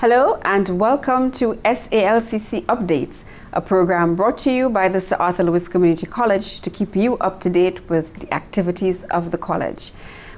Hello and welcome to SALCC Updates, a program brought to you by the Sir Arthur Lewis Community College to keep you up to date with the activities of the college.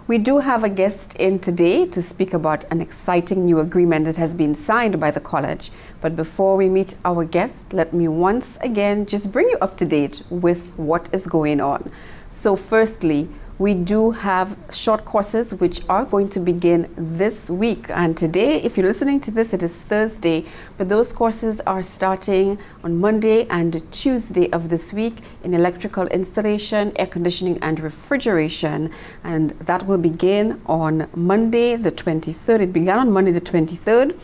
We do have a guest in today to speak about an exciting new agreement that has been signed by the college. But before we meet our guest, let me once again just bring you up to date with what is going on. So firstly, we do have short courses which are going to begin this week. And today, if you're listening to this, it is Thursday, but those courses are starting on Monday and Tuesday of this week in electrical installation, air conditioning, and refrigeration. And that will begin on Monday the 23rd. It began on Monday the 23rd,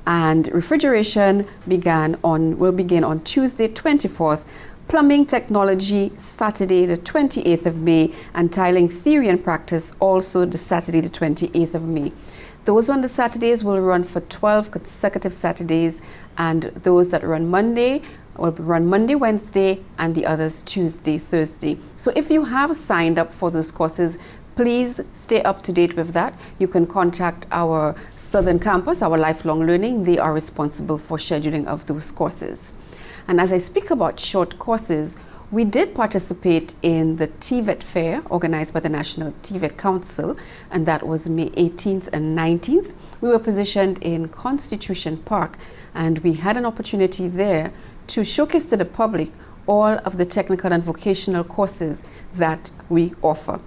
and refrigeration will begin on Tuesday 24th. Plumbing technology, Saturday the 28th of May, and tiling theory and practice also the Saturday the 28th of May. Those on the Saturdays will run for 12 consecutive Saturdays, and those that run Monday will run Monday, Wednesday, and the others Tuesday, Thursday. So if you have signed up for those courses, please stay up to date with that. You can contact our Southern Campus, our Lifelong Learning. They are responsible for scheduling of those courses. And as I speak about short courses, we did participate in the TVET Fair organized by the National TVET Council, and that was May 18th and 19th. We were positioned in Constitution Park, and we had an opportunity there to showcase to the public all of the technical and vocational courses that we offer.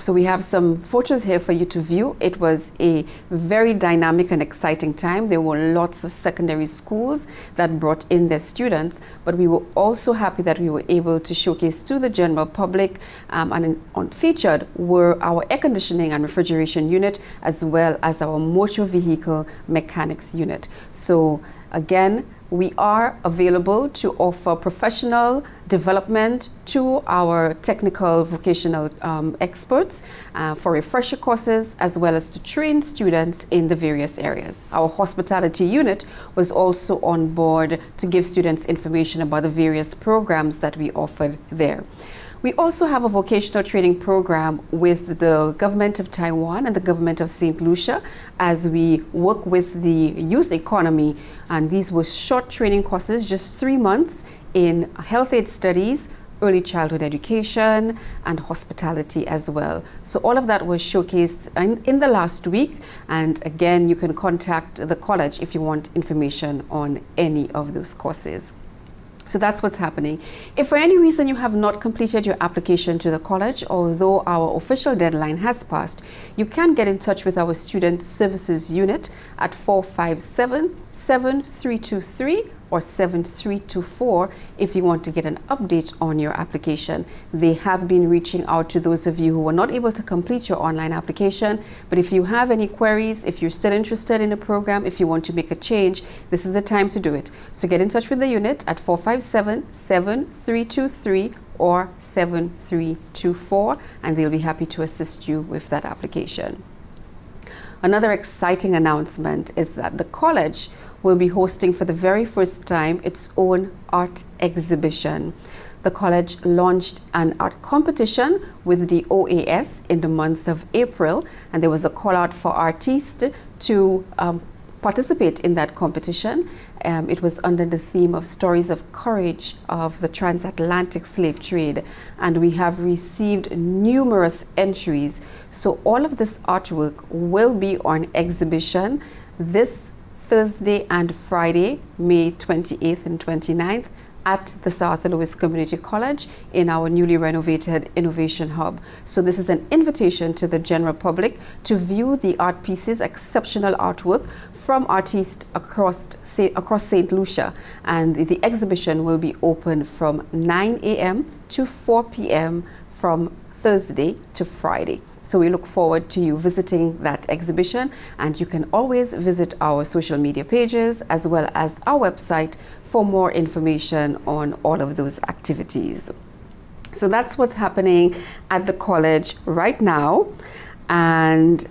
So we have some photos here for you to view. It was a very dynamic and exciting time. There were lots of secondary schools that brought in their students, but we were also happy that we were able to showcase to the general public, featured were our air conditioning and refrigeration unit, as well as our motor vehicle mechanics unit. So again, we are available to offer professional development to our technical vocational experts for refresher courses, as well as to train students in the various areas. Our hospitality unit was also on board to give students information about the various programs that we offered there. We also have a vocational training program with the government of Taiwan and the government of St. Lucia as we work with the youth economy. And these were short training courses, just 3 months in health aid studies, early childhood education, and hospitality as well. So all of that was showcased in the last week. And again, you can contact the college if you want information on any of those courses. So that's what's happening. If for any reason you have not completed your application to the college, although our official deadline has passed, you can get in touch with our Student Services Unit at 457-7323 or 7324 if you want to get an update on your application. They have been reaching out to those of you who were not able to complete your online application, but if you have any queries, if you're still interested in the program, if you want to make a change, this is the time to do it. So get in touch with the unit at 457-7323 or 7324, and they'll be happy to assist you with that application. Another exciting announcement is that the college will be hosting for the very first time its own art exhibition. The college launched an art competition with the OAS in the month of April, and there was a call out for artists to participate in that competition. It was under the theme of Stories of Courage of the Transatlantic Slave Trade, and we have received numerous entries. So all of this artwork will be on exhibition this Thursday and Friday, May 28th and 29th at the Sir Arthur Lewis Community College in our newly renovated Innovation Hub. So this is an invitation to the general public to view the art pieces, exceptional artwork from artists across St. Lucia. And the exhibition will be open from 9 a.m. to 4 p.m. from Thursday to Friday. So we look forward to you visiting that exhibition, and you can always visit our social media pages as well as our website for more information on all of those activities. So that's what's happening at the college right now. And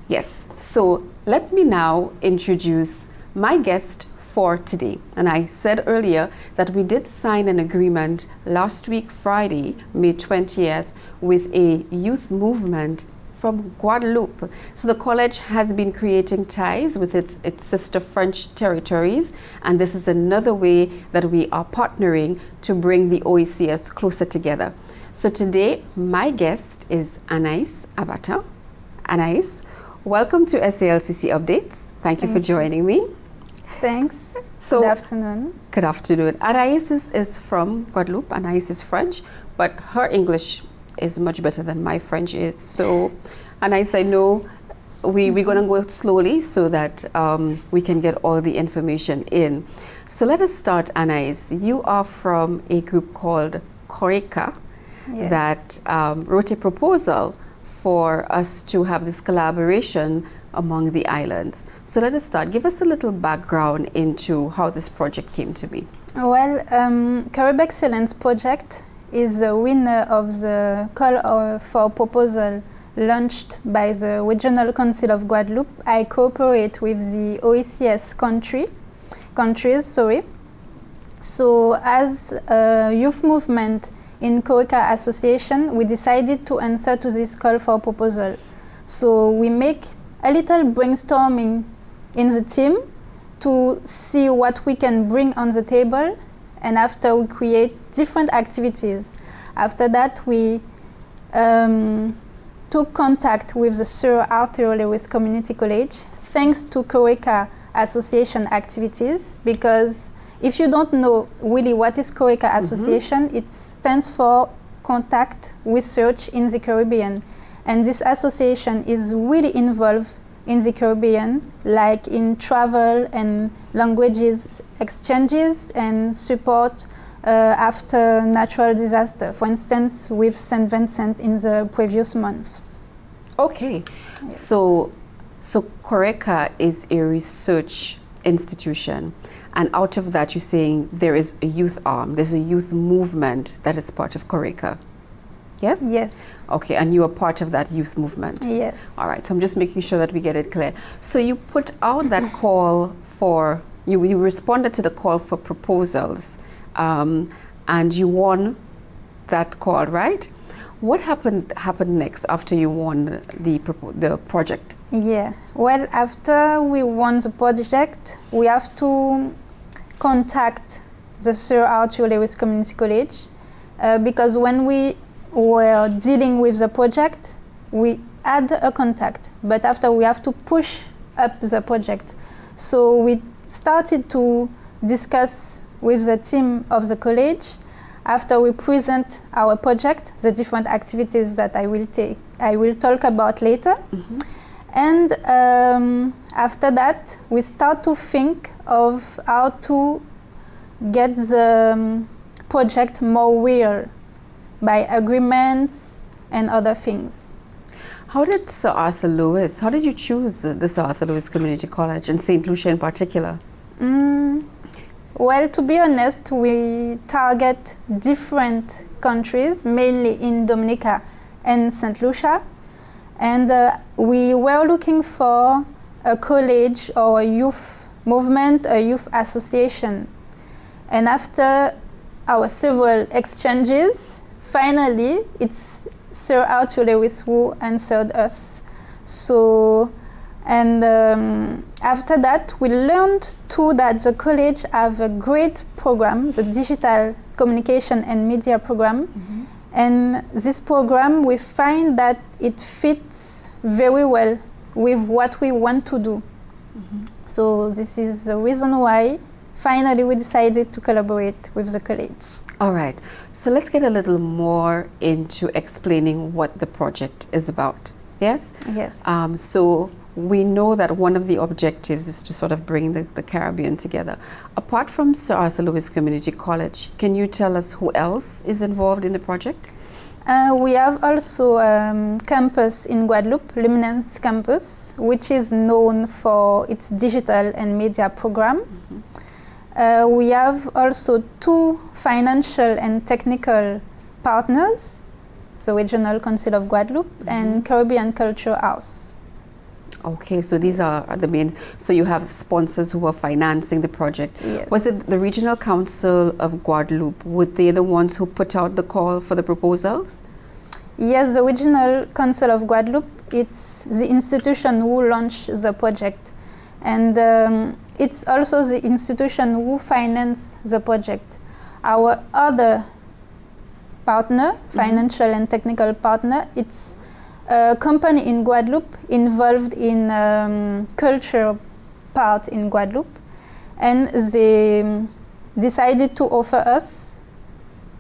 yes, so let me now introduce my guest for today. And I said earlier that we did sign an agreement last week, Friday, May 20th, with a youth movement from Guadeloupe. So the college has been creating ties with its sister French territories, and this is another way that we are partnering to bring the OECS closer together. So today, my guest is Anaïs Abatan. Anaïs, welcome to SALCC Updates. Thank you for joining me. Thanks. So, good afternoon. Good afternoon. Anaïs is from Guadeloupe. Anaïs is French, but her English is much better than my French is. So, Anaïs, I know we're going to go slowly so that we can get all the information in. So let us start, Anaïs. You are from a group called CORECA that wrote a proposal for us to have this collaboration among the islands. So let us start. Give us a little background into how this project came to be. Well, Carib Excellence Project is a winner of the call for proposal launched by the Regional Council of Guadeloupe. I cooperate with the OECS countries. So as a youth movement in CORECA Association, we decided to answer to this call for proposal. So we make a little brainstorming in the team to see what we can bring on the table, and after we create different activities. After that, we took contact with the Sir Arthur Lewis Community College, thanks to CORECA Association activities, because if you don't know really what is CORECA Association, it stands for Contact Research in the Caribbean. And this association is really involved in the Caribbean, like in travel and languages exchanges and support after natural disaster. For instance, with St. Vincent in the previous months. Okay, yes. So CORECA is a research institution, and out of that you're saying there is a youth arm, there's a youth movement that is part of CORECA. Yes? Yes. Okay, and you are part of that youth movement? Yes. All right, so I'm just making sure that we get it clear. So you put out that call for, you responded to the call for proposals, and you won that call, right? What happened next after you won the project? Yeah, well, after we won the project, we have to contact the Sir Arthur Lewis Community College, because when we were dealing with the project, we had a contact, but after we have to push up the project. So we started to discuss with the team of the college. After we present our project, the different activities that I will talk about later. And after that, we start to think of how to get the project more real by agreements and other things. How did Sir Arthur Lewis, how did you choose the Sir Arthur Lewis Community College and St. Lucia in particular? Well, to be honest, we target different countries, mainly in Dominica and St. Lucia. And we were looking for a college or a youth movement, a youth association. And after our several exchanges, finally, it's Sir Arthur Lewis who answered us. So, and after that, we learned too that the college have a great program, the Digital Communication and Media Program. And this program, we find that it fits very well with what we want to do. So this is the reason why finally we decided to collaborate with the college. All right, so let's get a little more into explaining what the project is about. Yes? Yes. So we know that one of the objectives is to sort of bring the Caribbean together. Apart from Sir Arthur Lewis Community College, can you tell us who else is involved in the project? We have also campus in Guadeloupe, Luminance Campus, which is known for its digital and media program. We have also 2 financial and technical partners, the Regional Council of Guadeloupe and Caribbean Culture House. Okay, so these are the main, so you have sponsors who are financing the project. Yes. Was it the Regional Council of Guadeloupe, were they the ones who put out the call for the proposals? Yes, the Regional Council of Guadeloupe, it's the institution who launched the project. And it's also the institution who financed the project. Our other partner, financial and technical partner, it's a company in Guadeloupe involved in culture part in Guadeloupe. And they decided to offer us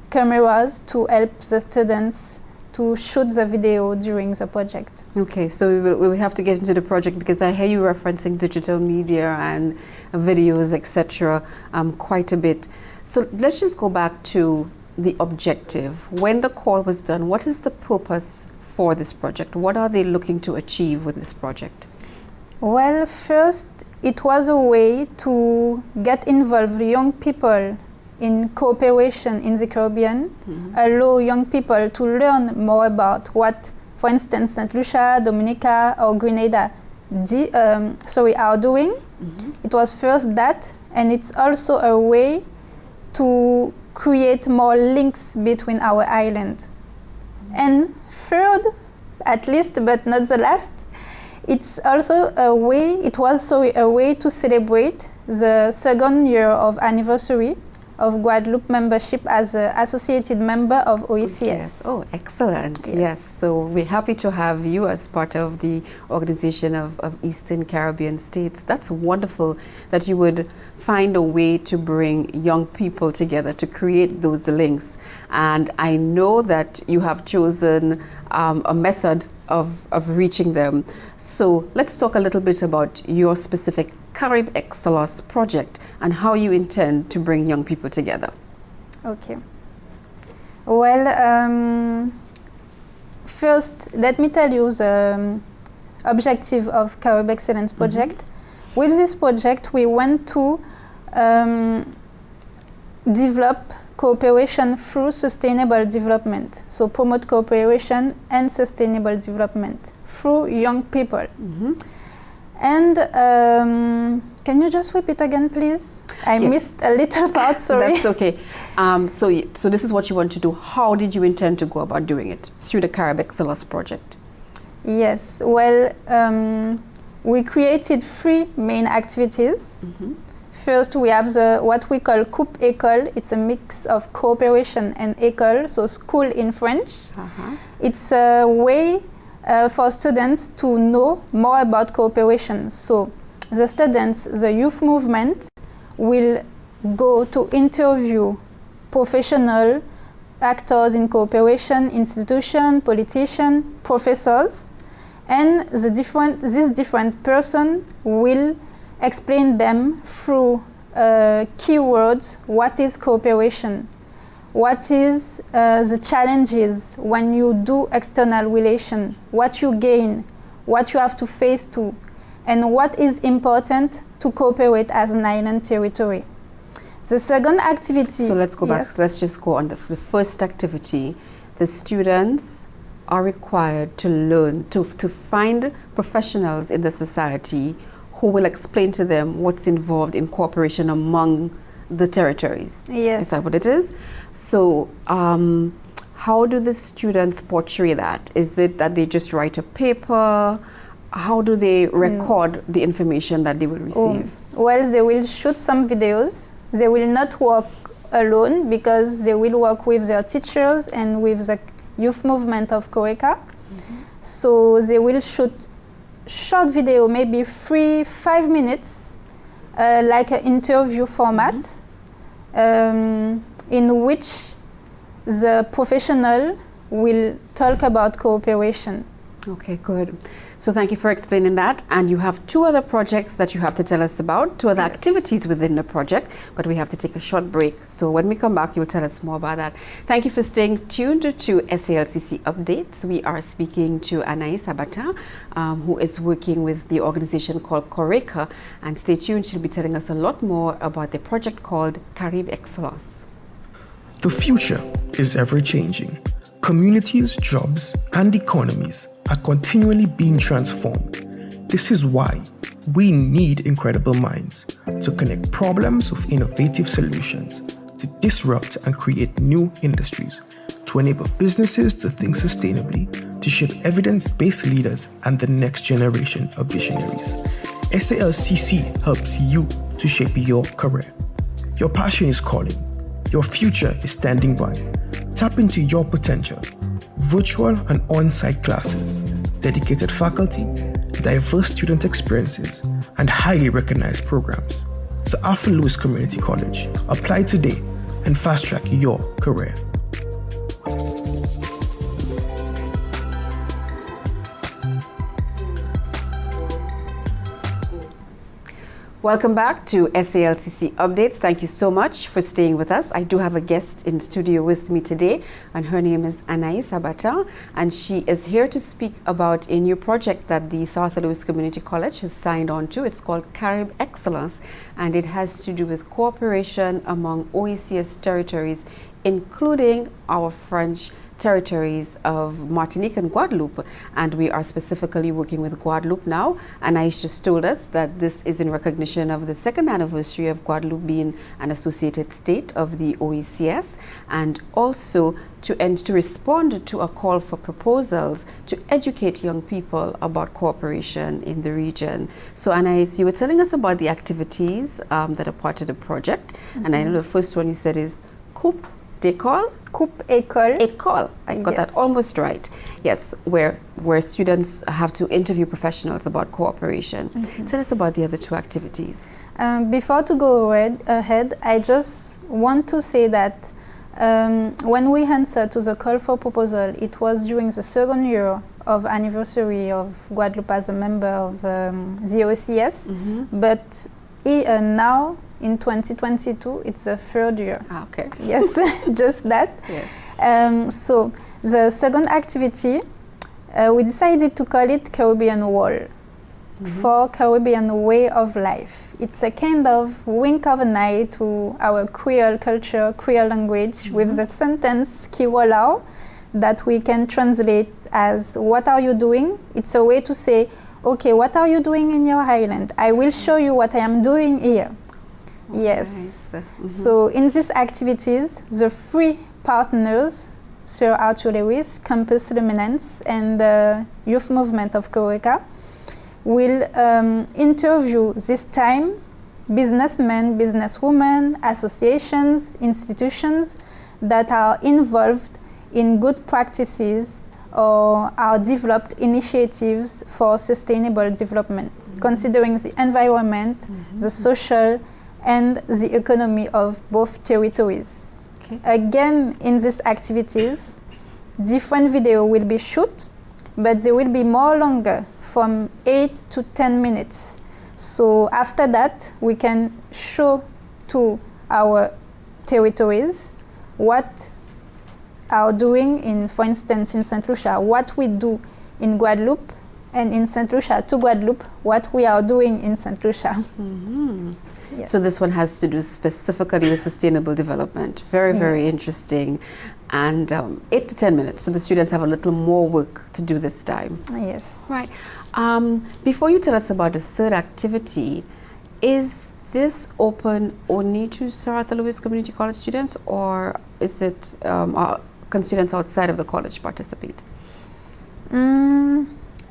cameras to help the students to shoot the video during the project. Okay, so we will have to get into the project because I hear you referencing digital media and videos, etc. Quite a bit. So let's just go back to the objective. When the call was done, what is the purpose for this project? What are they looking to achieve with this project? Well, first, it was a way to get involved young people in cooperation in the Caribbean, allow young people to learn more about what, for instance, St. Lucia, Dominica, or Grenada are doing. It was first that, and it's also a way to create more links between our island. And third, at least but not the last, it was a way to celebrate the second year of anniversary of Guadeloupe membership as an associated member of OECS. Yes. Oh, excellent. Yes. So we're happy to have you as part of the organization of Eastern Caribbean states. That's wonderful that you would find a way to bring young people together to create those links. And I know that you have chosen a method of reaching them. So let's talk a little bit about your specific Carib Excellence Project and how you intend to bring young people together. Okay. Well, first, let me tell you the objective of Carib Excellence Project. With this project, we want to develop cooperation through sustainable development. So promote cooperation and sustainable development through young people. And can you just repeat again, please? I missed a little part, sorry. That's okay. So this is what you want to do. How did you intend to go about doing it? Through the Carib Excellence Project? Yes, well, we created 3 main activities. First, we have what we call Coupe École. It's a mix of cooperation and école, so school in French. It's a way for students to know more about cooperation. So the students, the youth movement, will go to interview professional actors in cooperation, institutions, politicians, professors, and these different persons will explain them through keywords what is cooperation, what is the challenges when you do external relation, what you gain, what you have to face to, and what is important to cooperate as an island territory. The second activity... So let's go back. Let's just go on the first activity. The students are required to learn, to find professionals in the society who will explain to them what's involved in cooperation among the territories. Yes. Is that what it is? So how do the students portray that? Is it that they just write a paper? How do they record the information that they will receive? Well, they will shoot some videos. They will not work alone because they will work with their teachers and with the youth movement of CORECA. So they will shoot short video, maybe 3-5 minutes, like an interview format, in which the professional will talk about cooperation. Okay, good. So thank you for explaining that. And you have 2 other projects that you have to tell us about, 2 other activities within the project, but we have to take a short break. So when we come back, you'll tell us more about that. Thank you for staying tuned to SALCC Updates. We are speaking to Anaïs Abatan, who is working with the organization called CORECA. And stay tuned, she'll be telling us a lot more about the project called Carib Excellence. The future is ever-changing. Communities, jobs, and economies are continually being transformed. This is why we need incredible minds to connect problems with innovative solutions, to disrupt and create new industries, to enable businesses to think sustainably, to shape evidence-based leaders and the next generation of visionaries. SALCC helps you to shape your career. Your passion is calling. Your future is standing by. Tap into your potential. Virtual and on-site classes, dedicated faculty, diverse student experiences, and highly recognized programs. Sir Arthur Lewis Community College. Apply today and fast-track your career. Welcome back to SALCC Updates. Thank you so much for staying with us. I do have a guest in studio with me today, and her name is Anaïs Abatan, and she is here to speak about a new project that the Sir Arthur Lewis Community College has signed on to. It's called Carib Excellence, and it has to do with cooperation among OECS territories, including our French territories of Martinique and Guadeloupe, and we are specifically working with Guadeloupe now. Anaïs just told us that this is in recognition of the second anniversary of Guadeloupe being an associated state of the OECS, and also to respond to a call for proposals to educate young people about cooperation in the region. So Anaïs, you were telling us about the activities that are part of the project, and I know the first one you said is Coupe d'école? Coupe école. École. I got that almost right. Yes, where students have to interview professionals about cooperation. Tell us about the other two activities. Before to go ahead, I just want to say that when we answered to the call for proposal, it was during the second year of anniversary of Guadeloupe as a member of the OECS, but now in 2022, it's the third year. Ah, okay. Yes, just that. Yes. So the second activity, we decided to call it Caribbean Wall for Caribbean way of life. It's a kind of wink of an eye to our Creole culture, Creole language, with the sentence "Ki wala," that we can translate as "What are you doing?" It's a way to say, "Okay, what are you doing in your island? I will show you what I am doing here." Yes. Nice. So in these activities, the three partners, Sir Arthur Lewis, Campus Luminance, and the Youth Movement of CORECA, will interview this time businessmen, businesswomen, associations, institutions that are involved in good practices or are developed initiatives for sustainable development, considering the environment, the social, and the economy of both territories. Okay. Again, in these activities, different video will be shot, but they will be more longer, from 8 to 10 minutes. So after that, we can show to our territories what are doing in, for instance, in St. Lucia, what we do in Guadeloupe, and in St. Lucia to Guadeloupe, what we are doing in St. Lucia. Yes. So this one has to do specifically with sustainable development. Very, very interesting. And 8 to 10 minutes. So the students have a little more work to do this time. Yes. Right. Before you tell us about the third activity, is this open only to Sir Arthur Lewis Community College students, or is it can students outside of the college participate?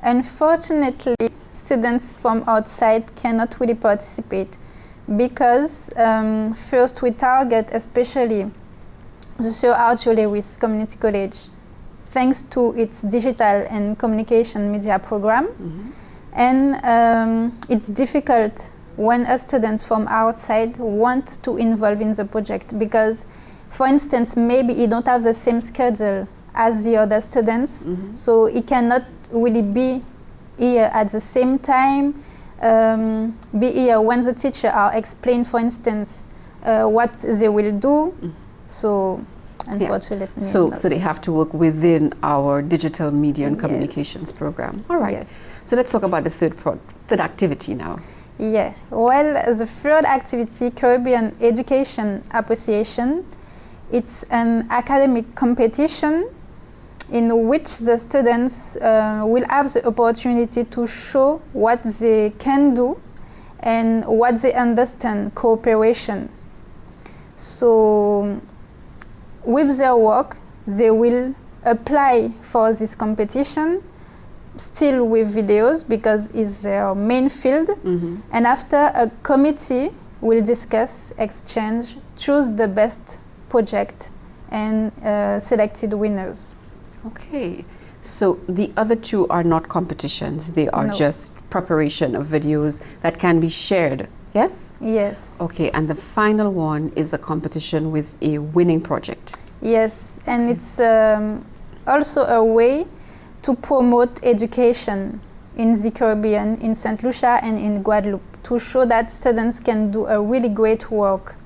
Unfortunately, students from outside cannot really participate because first we target especially the Sir Arthur Lewis Community College thanks to its digital and communication media program. And it's difficult when a student from outside wants to involve in the project because, for instance, maybe he don't have the same schedule as the other students, so he cannot really be here at the same time, be here when the teacher are explain, for instance, what they will do. So unfortunately, so they have to work within our digital media and communications program. All right. So let's talk about the third activity now. Yeah. Well, the third activity, Caribbean Education Appreciation, it's an academic competition in which the students will have the opportunity to show what they can do and what they understand cooperation. So with their work, they will apply for this competition, still with videos because it's their main field. And after, a committee will discuss, exchange, choose the best project and selected winners. Okay, so the other two are not competitions, they are just preparation of videos that can be shared, yes? Yes. Okay, and the final one is a competition with a winning project. Yes, and it's also a way to promote education in the Caribbean, in St. Lucia and in Guadeloupe, to show that students can do a really great work.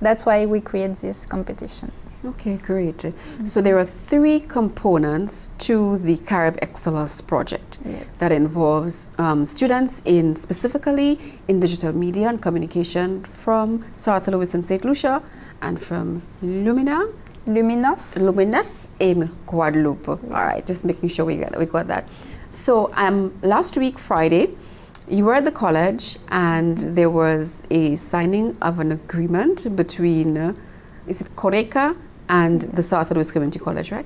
That's why we create this competition. Okay, great. So there are 3 components to the Carib Excellence Project that involves students specifically in digital media and communication from South Louis and St. Lucia and from Luminous in Guadeloupe. All right, just making sure we got that. So last week, Friday, you were at the college and there was a signing of an agreement between, is it CORECA and the South Louis Community College, right?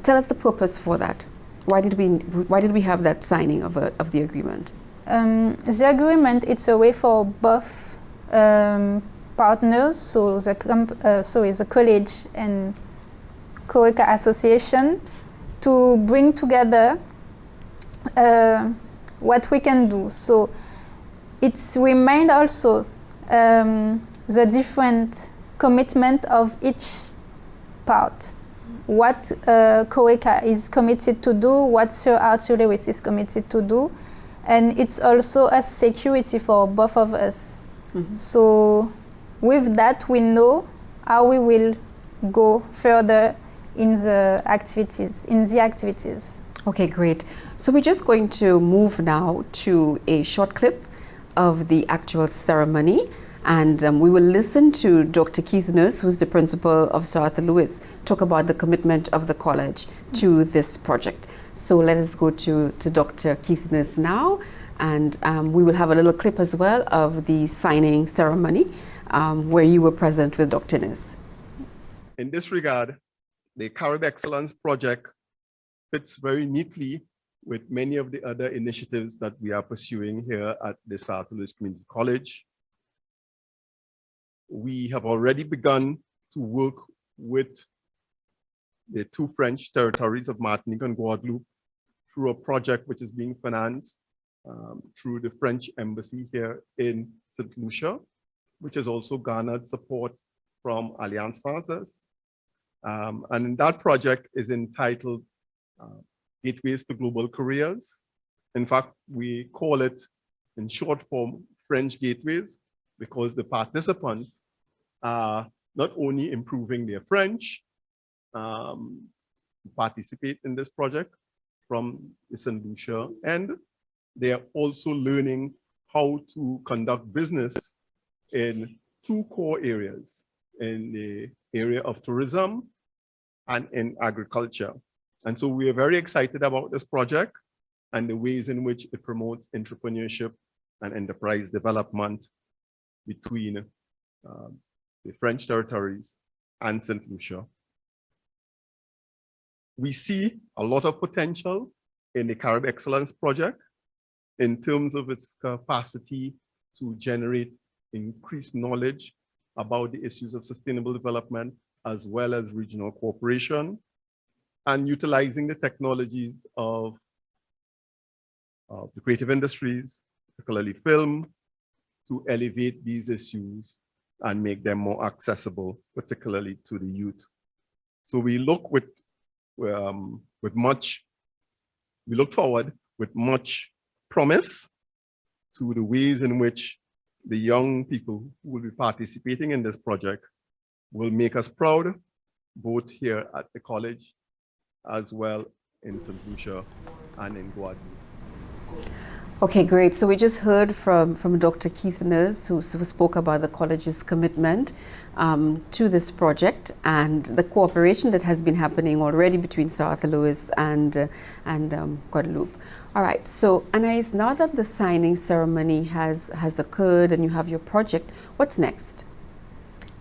Tell us the purpose for that. Why did we have that signing of the agreement? The agreement, it's a way for both partners, so the college and CORECA association, to bring together what we can do. So it's remind also the different commitment of each part. What CORECA is committed to do, what Sir Arthur Lewis is committed to do, and it's also a security for both of us. So with that, we know how we will go further in the activities. Okay, great. So we're just going to move now to a short clip of the actual ceremony, and we will listen to Dr. Keith Nurse, who's the principal of South Louis, talk about the commitment of the college to this project. So let us go to Dr. Keith Nurse now, and we will have a little clip as well of the signing ceremony where you were present with Dr. Nurse. In this regard, the Carib Excellence Project fits very neatly with many of the other initiatives that we are pursuing here at the South Louis Community College. We have already begun to work with the 2 French territories of Martinique and Guadeloupe through a project which is being financed through the French embassy here in St. Lucia, which has also garnered support from Alliance Française. And that project is entitled Gateways to Global Careers. In fact, we call it in short form French Gateways, because the participants are not only improving their French, participate in this project from St. Lucia, and they are also learning how to conduct business in 2 core areas, in the area of tourism and in agriculture. And so we are very excited about this project and the ways in which it promotes entrepreneurship and enterprise development between the French territories and St. Lucia. We see a lot of potential in the Carib Excellence Project in terms of its capacity to generate increased knowledge about the issues of sustainable development as well as regional cooperation, and utilizing the technologies of the creative industries, particularly film, to elevate these issues and make them more accessible, particularly to the youth. So we look forward with much promise to the ways in which the young people who will be participating in this project will make us proud, both here at the college as well in St. Lucia and in Guadeloupe. Okay, great. So we just heard from Dr. Keith Nurse, who spoke about the college's commitment to this project and the cooperation that has been happening already between South Louis and Guadeloupe. All right, so Anaïs, now that the signing ceremony has occurred and you have your project, what's next?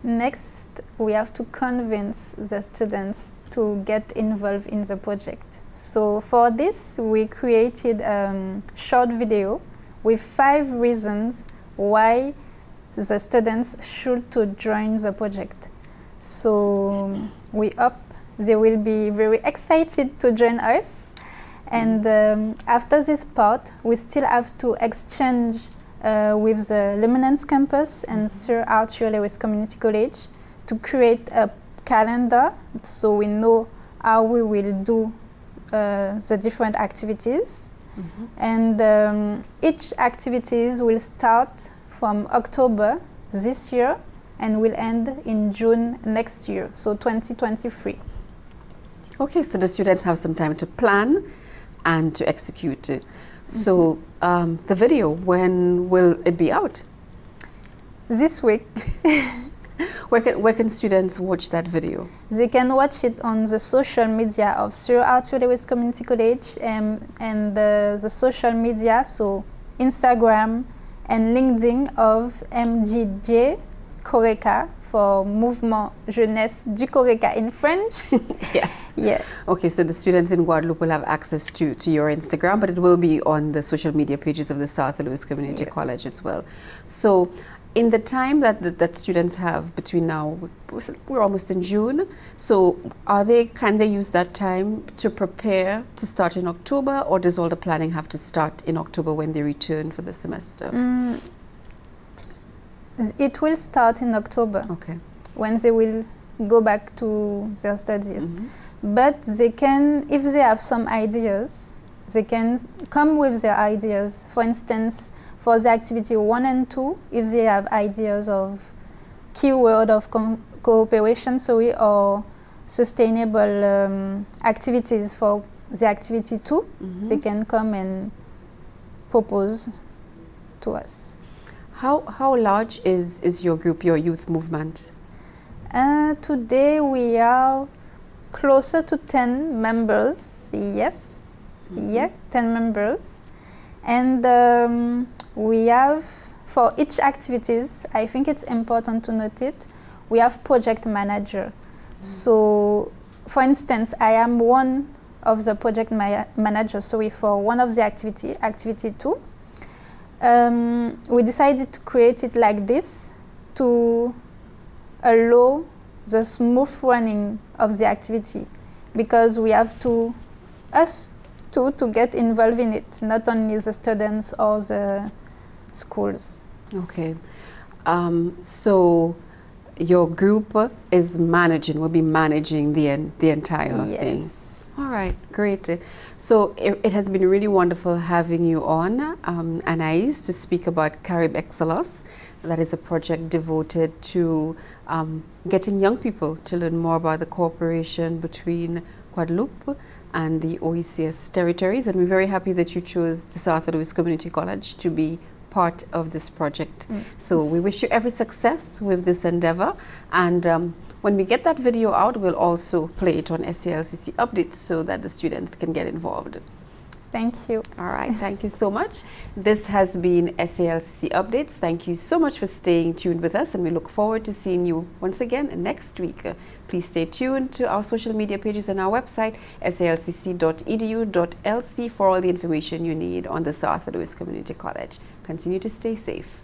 Next, we have to convince the students to get involved in the project. So for this, we created a short video with 5 reasons why the students should to join the project. So we hope they will be very excited to join us. And after this part, we still have to exchange with the Luminance campus and Sir Arthur Lewis Community College to create a calendar so we know how we will do the different activities. And each activities will start from October this year and will end in June next year, so 2023. Okay, so the students have some time to plan and to execute. So the video, when will it be out? This week. Where can students watch that video? They can watch it on the social media of Sir Arthur Lewis Community College and the social media, so Instagram and LinkedIn of MJJ CORECA, for Mouvement Jeunesse du CORECA in French. Yes. Yeah. Okay, so the students in Guadeloupe will have access to your Instagram, but it will be on the social media pages of the South Louis Community College as well. So in the time that students have between now, we're almost in June, so can they use that time to prepare to start in October, or does all the planning have to start in October when they return for the semester? It will start in October. Okay. When they will go back to their studies. But they can, if they have some ideas, they can come with their ideas. For instance, for the activity 1 and 2, if they have ideas of keyword of cooperation, or sustainable activities for the activity 2, they can come and propose to us. How large is your group, your youth movement? Today we are closer to 10 members, yes, 10 members. And we have, for each activities, I think it's important to note it, we have project manager. So, for instance, I am one of the project managers, so for one of the activity 2, we decided to create it like this to allow the smooth running of the activity, because we have to, us to get involved in it, not only the students or the schools. Okay. So your group will be managing the entire thing. All right, great. So it has been really wonderful having you on, Anaïs, to speak about Carib Excellence. That is a project devoted to getting young people to learn more about the cooperation between Guadeloupe and the OECS territories. And we're very happy that you chose the South Louis Community College to be part of this project. So we wish you every success with this endeavor. And when we get that video out, we'll also play it on SALCC Updates so that the students can get involved. Thank you. All right, thank you so much. This has been SALCC Updates. Thank you so much for staying tuned with us, and we look forward to seeing you once again next week. Please stay tuned to our social media pages and our website, salcc.edu.lc, for all the information you need on the South Louis Community College. Continue to stay safe.